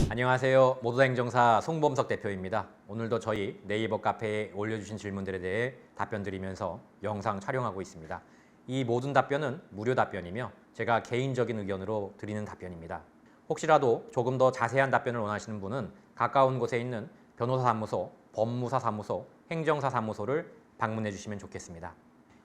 안녕하세요. 모두다 행정사 송범석 대표입니다. 오늘도 저희 네이버 카페에 올려주신 질문들에 대해 답변 드리면서 영상 촬영하고 있습니다. 이 모든 답변은 무료 답변이며 제가 개인적인 의견으로 드리는 답변입니다. 혹시라도 조금 더 자세한 답변을 원하시는 분은 가까운 곳에 있는 변호사 사무소, 법무사 사무소, 행정사 사무소를 방문해 주시면 좋겠습니다.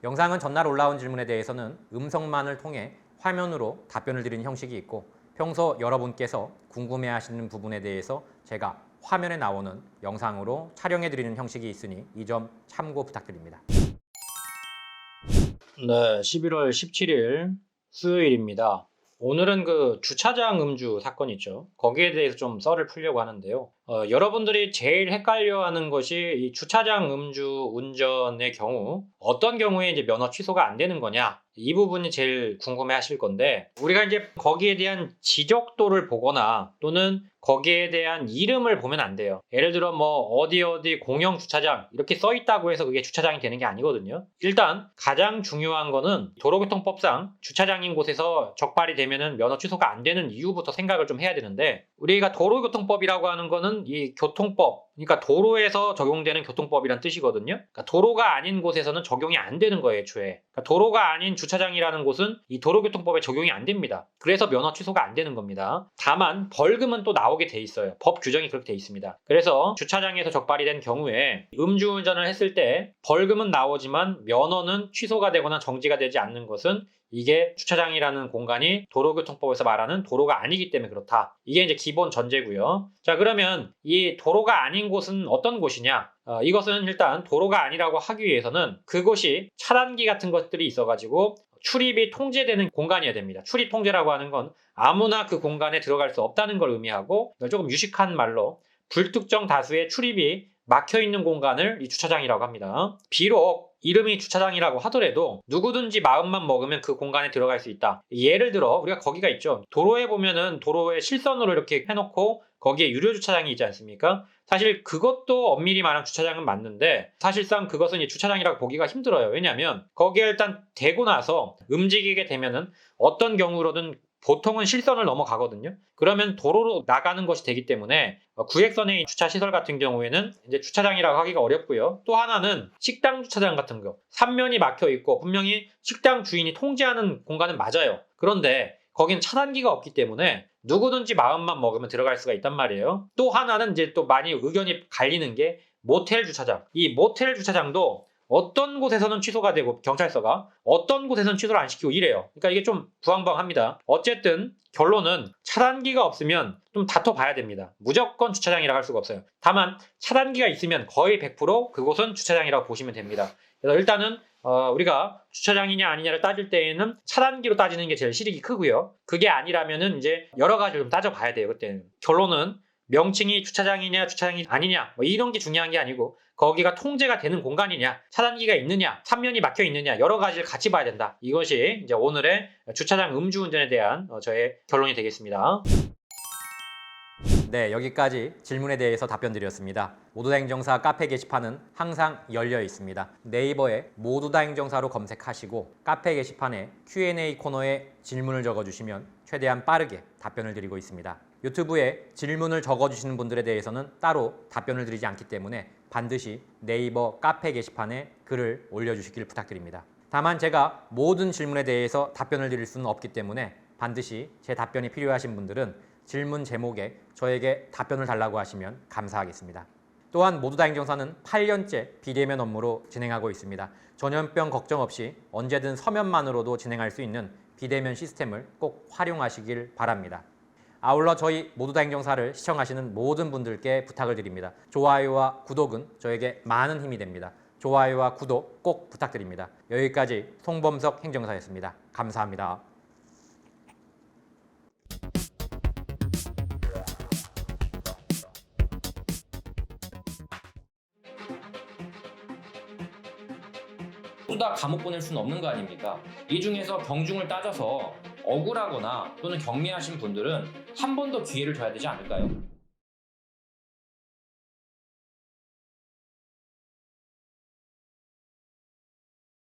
영상은 전날 올라온 질문에 대해서는 음성만을 통해 화면으로 답변을 드리는 형식이 있고, 평소 여러분께서 궁금해하시는 부분에 대해서 제가 화면에 나오는 영상으로 촬영해 드리는 형식이 있으니 이 점 참고 부탁드립니다. 네, 11월 17일 수요일입니다. 오늘은 그 주차장 음주 사건 있죠. 거기에 대해서 좀 썰을 풀려고 하는데요. 여러분들이 제일 헷갈려하는 것이 이 주차장 음주 운전의 경우 어떤 경우에 이제 면허 취소가 안 되는 거냐, 이 부분이 제일 궁금해하실 건데, 우리가 이제 거기에 대한 지적도를 보거나 또는 거기에 대한 이름을 보면 안 돼요. 예를 들어 뭐 어디 공영 주차장 이렇게 써 있다고 해서 그게 주차장이 되는 게 아니거든요. 일단 가장 중요한 거는 도로교통법상 주차장인 곳에서 적발이 되면은 면허 취소가 안 되는 이유부터 생각을 좀 해야 되는데, 우리가 도로교통법이라고 하는 거는 이 교통법, 그러니까 도로에서 적용되는 교통법이란 뜻이거든요. 그러니까 도로가 아닌 곳에서는 적용이 안 되는 거예요, 애초에. 그러니까 도로가 아닌 주차장이라는 곳은 이 도로교통법에 적용이 안 됩니다. 그래서 면허 취소가 안 되는 겁니다. 다만 벌금은 또 나오게 돼 있어요. 법 규정이 그렇게 돼 있습니다. 그래서 주차장에서 적발이 된 경우에 음주운전을 했을 때 벌금은 나오지만 면허는 취소가 되거나 정지가 되지 않는 것은 이게 주차장이라는 공간이 도로교통법에서 말하는 도로가 아니기 때문에 그렇다. 이게 이제 기본 전제고요. 자, 그러면 이 도로가 아닌 곳은 어떤 곳이냐? 이것은 일단 도로가 아니라고 하기 위해서는 그곳이 차단기 같은 것들이 있어가지고 출입이 통제되는 공간이어야 됩니다. 출입 통제라고 하는 건 아무나 그 공간에 들어갈 수 없다는 걸 의미하고, 조금 유식한 말로 불특정 다수의 출입이 막혀있는 공간을 이 주차장이라고 합니다. 비록 이름이 주차장이라고 하더라도 누구든지 마음만 먹으면 그 공간에 들어갈 수 있다. 예를 들어 우리가 거기가 있죠. 도로에 보면은 도로에 실선으로 이렇게 해놓고 거기에 유료 주차장이 있지 않습니까? 사실 그것도 엄밀히 말하면 주차장은 맞는데, 사실상 그것은 주차장이라고 보기가 힘들어요. 왜냐하면 거기에 일단 대고 나서 움직이게 되면은 어떤 경우로든 보통은 실선을 넘어가거든요. 그러면 도로로 나가는 것이 되기 때문에 구획선의 주차시설 같은 경우에는 이제 주차장이라고 하기가 어렵고요. 또 하나는 식당 주차장 같은 거, 삼면이 막혀 있고 분명히 식당 주인이 통제하는 공간은 맞아요. 그런데 거긴 차단기가 없기 때문에 누구든지 마음만 먹으면 들어갈 수가 있단 말이에요. 또 하나는 이제 또 많이 의견이 갈리는 게 모텔 주차장. 이 모텔 주차장도 어떤 곳에서는 취소가 되고 경찰서가 어떤 곳에서는 취소를 안 시키고 이래요. 그러니까 이게 좀 부황방합니다. 어쨌든 결론은 차단기가 없으면 좀 다퉈봐야 됩니다. 무조건 주차장이라고 할 수가 없어요. 다만 차단기가 있으면 거의 100% 그곳은 주차장이라고 보시면 됩니다. 그래서 일단은 우리가 주차장이냐 아니냐를 따질 때에는 차단기로 따지는 게 제일 실익이 크고요. 그게 아니라면은 이제 여러 가지를 좀 따져봐야 돼요. 그때는 결론은 명칭이 주차장이냐 주차장이 아니냐 뭐 이런 게 중요한 게 아니고, 거기가 통제가 되는 공간이냐, 차단기가 있느냐, 삼면이 막혀 있느냐, 여러 가지를 같이 봐야 된다. 이것이 이제 오늘의 주차장 음주운전에 대한 저의 결론이 되겠습니다. 네, 여기까지 질문에 대해서 답변 드렸습니다. 모두다 행정사 카페 게시판은 항상 열려 있습니다. 네이버에 모두다 행정사로 검색하시고 카페 게시판에 Q&A 코너에 질문을 적어주시면 최대한 빠르게 답변을 드리고 있습니다. 유튜브에 질문을 적어주시는 분들에 대해서는 따로 답변을 드리지 않기 때문에 반드시 네이버 카페 게시판에 글을 올려주시길 부탁드립니다. 다만 제가 모든 질문에 대해서 답변을 드릴 수는 없기 때문에 반드시 제 답변이 필요하신 분들은 질문 제목에 저에게 답변을 달라고 하시면 감사하겠습니다. 또한 모두다 행정사는 8년째 비대면 업무로 진행하고 있습니다. 전염병 걱정 없이 언제든 서면만으로도 진행할 수 있는 비대면 시스템을 꼭 활용하시길 바랍니다. 아울러 저희 모두다 행정사를 시청하시는 모든 분들께 부탁을 드립니다. 좋아요와 구독은 저에게 많은 힘이 됩니다. 좋아요와 구독 꼭 부탁드립니다. 여기까지 송범석 행정사였습니다. 감사합니다. 모두 다 감옥 보낼 수는 없는 거 아닙니까? 이 중에서 경중을 따져서 억울하거나 또는 경미하신 분들은 한 번 더 기회를 줘야 되지 않을까요?